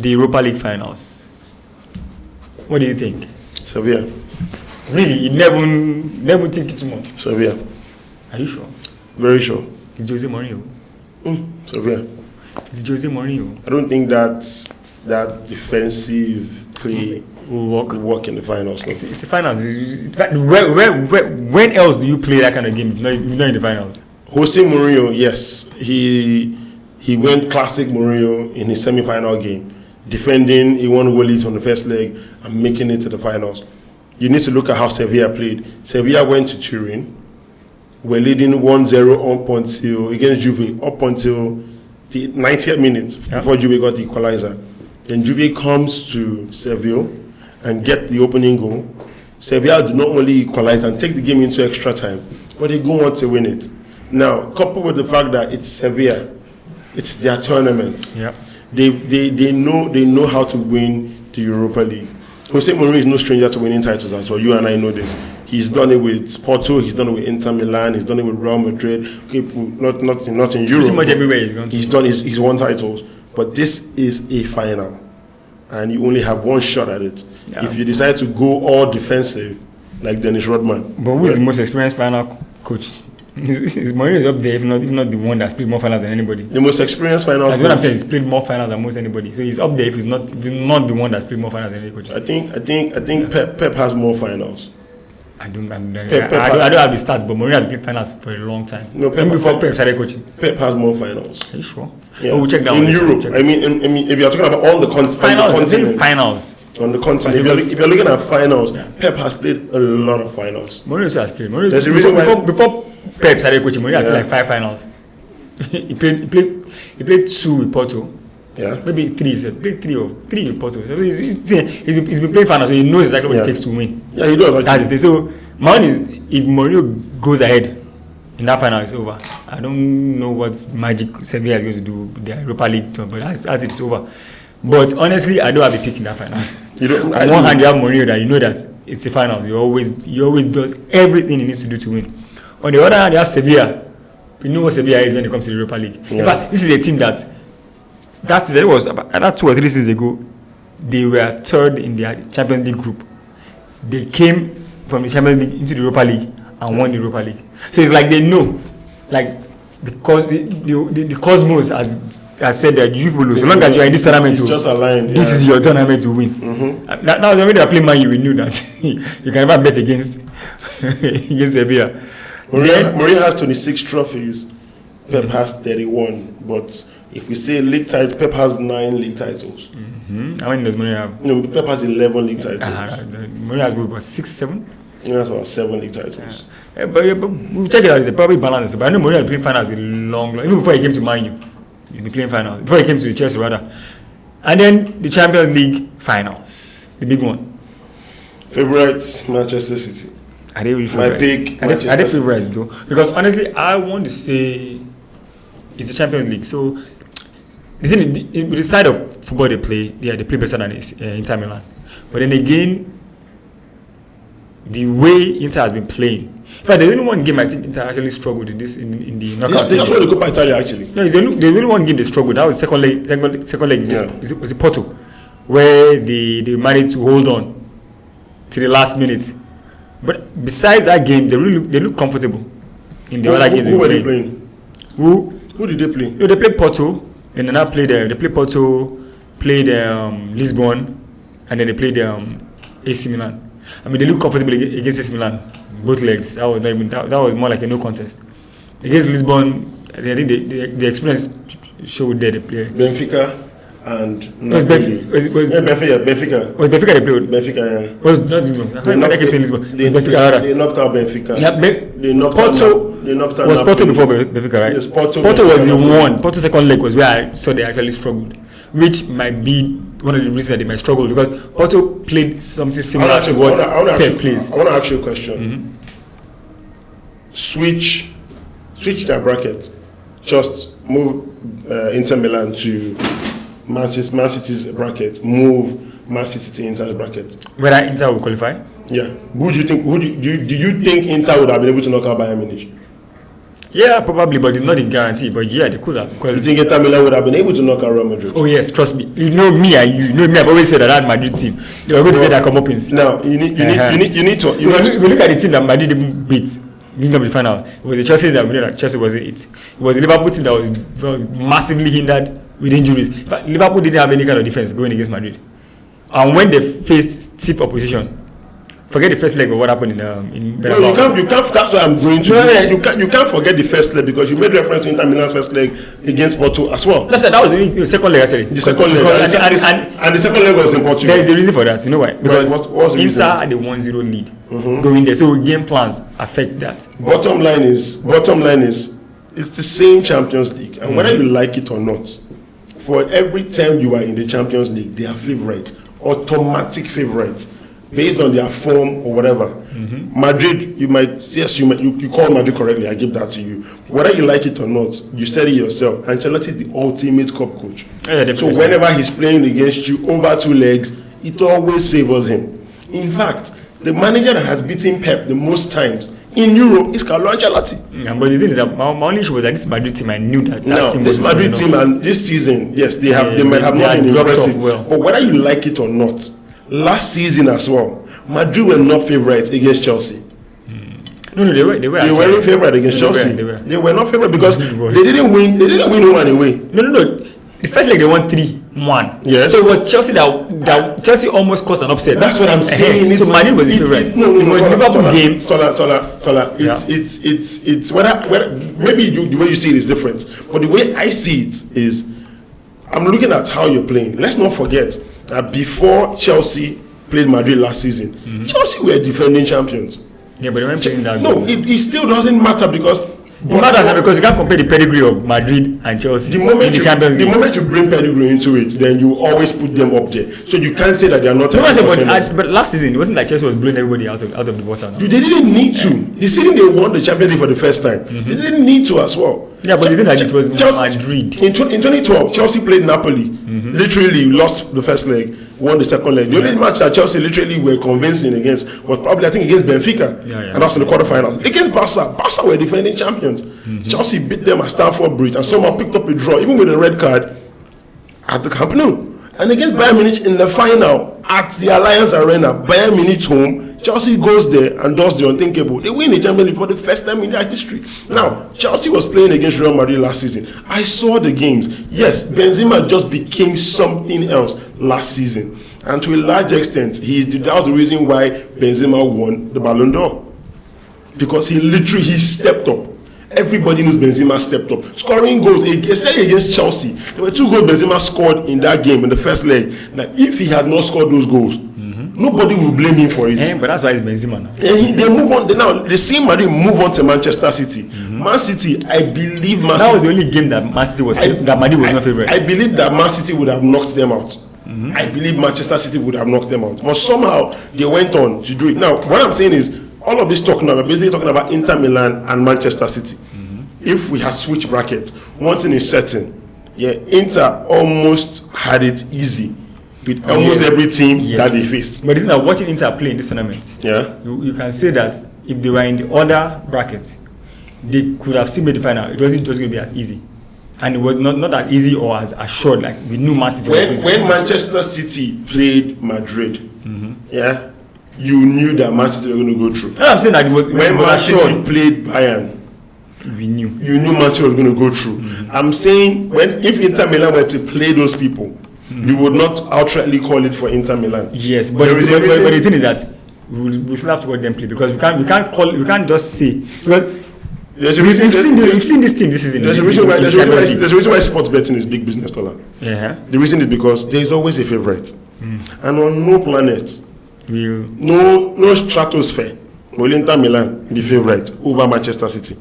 the Europa League finals. What do you think? Sevilla. Really? You never think it too much? Sevilla. Are you sure? Very sure. It's Jose Mourinho. Sevilla. It's Jose Mourinho. I don't think that defensive play will work in the finals. No. It's the finals. When else do you play that kind of game if not in the finals? Jose Mourinho, yes. He went classic Mourinho in his semi-final game, defending a one-goal lead on the first leg and making it to the finals. You need to look at how Sevilla played. Sevilla went to Turin, were leading 1-0 up until against Juve, up until the 90th minute before Juve got the equalizer. Then Juve comes to Seville and get the opening goal. Sevilla do not only equalize and take the game into extra time, but they go on to win it. Now, coupled with the fact that it's Sevilla, it's their tournament. Yeah. They know how to win the Europa League. Jose Mourinho is no stranger to winning titles as well. You and I know this. He's done it with Porto. He's done it with Inter Milan. He's done it with Real Madrid. Okay, not in Europe. Pretty much everywhere he's gone. He's won titles, but this is a final, and you only have one shot at it. Yeah. If you decide to go all defensive, like Dennis Rodman. But who is the most experienced final coach? Is Mourinho up there, if not the one that's played more finals than anybody? The most experienced final. That's what I'm saying. He's played more finals than most anybody. So he's up there if he's not the one that's played more finals than any coach. I think Pep has more finals. I don't have the stats, but Mourinho has played finals for a long time. No, before Pep started coaching. Pep has more finals. Are you sure? Yeah. Oh, we'll check that in Europe. I mean, if you're talking about all the finals. On the continent, if you're looking at finals, Pep has played a lot of finals. Mourinho has played. There's a reason why before Pep started coaching, Mourinho had played like 5 finals. he played 2 with Porto. Yeah. Maybe 3. He played 3 with Porto. So he's been playing finals, so he knows exactly what it takes to win. Yeah, he does. That's it. So my own is, if Mourinho goes ahead in that final, it's over. I don't know what magic Sevilla is going to do with the Europa League tour, but as it's over. But honestly, I don't have a pick in that final. You don't. On one hand, you have Mourinho that you know that it's a final. He always does everything he needs to do to win. On the other hand, you have Sevilla. You know what Sevilla is when it comes to the Europa League. Yeah. In fact, this is a team that was about 2 or 3 seasons ago. They were 3rd in their Champions League group. They came from the Champions League into the Europa League and won the Europa League. So it's like they know, like the cosmos has said that you people, so long as you are in this tournament, just aligned. This is your tournament to win. Mm-hmm. Now when they are playing Man U, we knew that you can never bet against Sevilla. Mourinho has 26 trophies. Pep has 31. But if we say league titles, Pep has 9 league titles. Mm-hmm. How many does Mourinho have? No, Pep has 11 league titles. Mourinho has about 6, 7. Yeah, that's about 7 league titles. But we'll check it out. It's probably balanced. But I know Mourinho has played finals a long. Even before he came to Man U, he's been playing finals. Before he came to Chelsea, rather. And then the Champions League finals, the big one. Favorites, Manchester City. Are they really favorites? My pick, are they favorites though? Because honestly, I want to say it's the Champions League. So the thing is, with the style of football they play play better than Inter Milan. But then again, the way Inter has been playing. In fact, there's only one game I think Inter actually struggled in the knockout stages. They won the Coppa Italia actually. No, there's only one game they struggled. That was second leg. Was Porto, where they managed to hold on to the last minute. But besides that game, they look comfortable in the other game. Who were they playing? Who did they play? No, they played Porto, and then they played Porto, played Lisbon, and then they played AC Milan. I mean, they look comfortable against AC Milan, both legs. That was more like a no contest. Against Lisbon, I think the experience showed there they play. Benfica and Benfica. Benfica. Was Benfica they played? Benfica, yeah. Was not Lisbon. I keep saying Lisbon. They knocked out Benfica. Yeah, they knocked out was Porto before Benfica, right? Yes, Porto was the one. Porto's second leg was where I saw they actually struggled, which might be one of the reasons that they might struggle, because Porto played something similar to what Pep plays. I want to ask you a question. Mm-hmm. Switch their bracket. Just move Inter Milan to Man City's bracket. Move Man City to Inter's bracket. Whether Inter will qualify? Yeah. Who do you think? Do you think Inter would have been able to knock out Bayern Munich? Yeah, probably, but it's not a guarantee. But yeah, they could have. You Because think Inter Milan would have been able to knock out Real Madrid? oh yes, trust me. You know me and you know me. I've always said that Madrid team they were going to get that comeuppance. Now you need to If you look at the team that Madrid even beat, leading up the final, it was the Chelsea that we know that Chelsea wasn't it. It was the Liverpool team that was massively hindered with injuries. But Liverpool didn't have any kind of defense going against Madrid. And when they faced stiff opposition, forget the first leg of what happened in no, you can't. That's why I'm going to. You can't forget the first leg because you made reference to Inter Milan's first leg against Porto as well. That was the second leg actually. The second leg, and the second leg was in Portugal. There is a reason for that. You know why? Because what's the Inter reason? had a 1-0 lead going there, so game plans affect that. Bottom line is, it's the same Champions League, and whether you like it or not, for every time you are in the Champions League, they are favourites, automatic favourites. Based on their form or whatever. Madrid, you call Madrid correctly, I give that to you. Whether you like it or not, you said it yourself. Ancelotti is the ultimate cup coach. Yeah, so whenever he's playing against you over 2 legs, it always favors him. In fact, the manager that has beaten Pep the most times in Europe is Carlo Ancelotti. Yeah, but the thing is that my only issue was that this Madrid team, I knew that team this Madrid team and this season, yes, they might have not been impressive. Well. But whether you like it or not, last season as well, Madrid were not favourites against Chelsea. No, they were. They weren't favourite against Chelsea. They were not favourite because they didn't win home and away. No. The first leg they won 3-1. Yes. So it was Chelsea that Chelsea almost caused an upset. That's what I'm saying. So Madrid was the favourite. No, it was Liverpool game. Tola. It's whether maybe the way you see it is different, but the way I see it is, I'm looking at how you're playing. Let's not forget that before Chelsea played Madrid last season, Chelsea were defending champions. Yeah, but they weren't playing that good. No, it still doesn't matter because it matters because you can't compare the pedigree of Madrid and Chelsea. The moment you bring pedigree into it, then you always put them up there. So you can't say that they are not. But last season it wasn't like Chelsea was blowing everybody out of the water. They didn't need to. The season they won the Champions League for the first time, they didn't need to as well. Yeah, but the thing that it was Madrid. In 2012, Chelsea played Napoli. Literally lost the first leg, won the second leg. The only match that Chelsea literally were convincing against was probably, I think, against Benfica. And that's in the quarterfinals. Against Barca were defending champions. Chelsea beat them at Stamford Bridge and somehow picked up a draw, even with a red card, at the Camp Nou. And against Bayern Munich in the final at the Allianz Arena, Bayern Munich home, Chelsea goes there and does the unthinkable. They win the Champions League for the first time in their history. Now, Chelsea was playing against Real Madrid last season. I saw the games. Yes, Benzema just became something else last season. And to a large extent, that was the reason why Benzema won the Ballon d'Or. Because he stepped up. Everybody knows Benzema stepped up. Scoring goals, especially against Chelsea. There were 2 goals Benzema scored in that game, in the first leg. That if he had not scored those goals, nobody will blame him for it. But that's why it's Benzema now. And they move on. Now, the same Madrid move on to Manchester City. Man City, I believe Man City. That was the only game that Man City that Madrid was not favourite. I believe that Man City would have knocked them out. I believe Manchester City would have knocked them out. But somehow, they went on to do it. Now, what I'm saying is, all of this talking about, basically talking about Inter Milan and Manchester City. If we had switched brackets, one thing is certain. Yeah, Inter almost had it easy with almost every team that they faced. But isn't that watching Inter play in this tournament? Yeah. You can say that if they were in the other bracket, they could have still made the final. It wasn't just going to be as easy. And it was not as easy or as assured, like we knew Man City. When Manchester City played Madrid, yeah, you knew that Man City were going to go through. I'm saying that when Man City played Bayern, you knew Man City was going to go through. I'm saying if Inter Milan were to play those people, you would not outrightly call it for Inter Milan. Yes, but the thing is that we still have to watch them play because we can't just say because we've seen this team this season. There's a reason why sports betting is big business, Tola. Yeah. The reason is because there is always a favorite, and on no planet, no stratosphere will Inter Milan be favorite over Manchester City.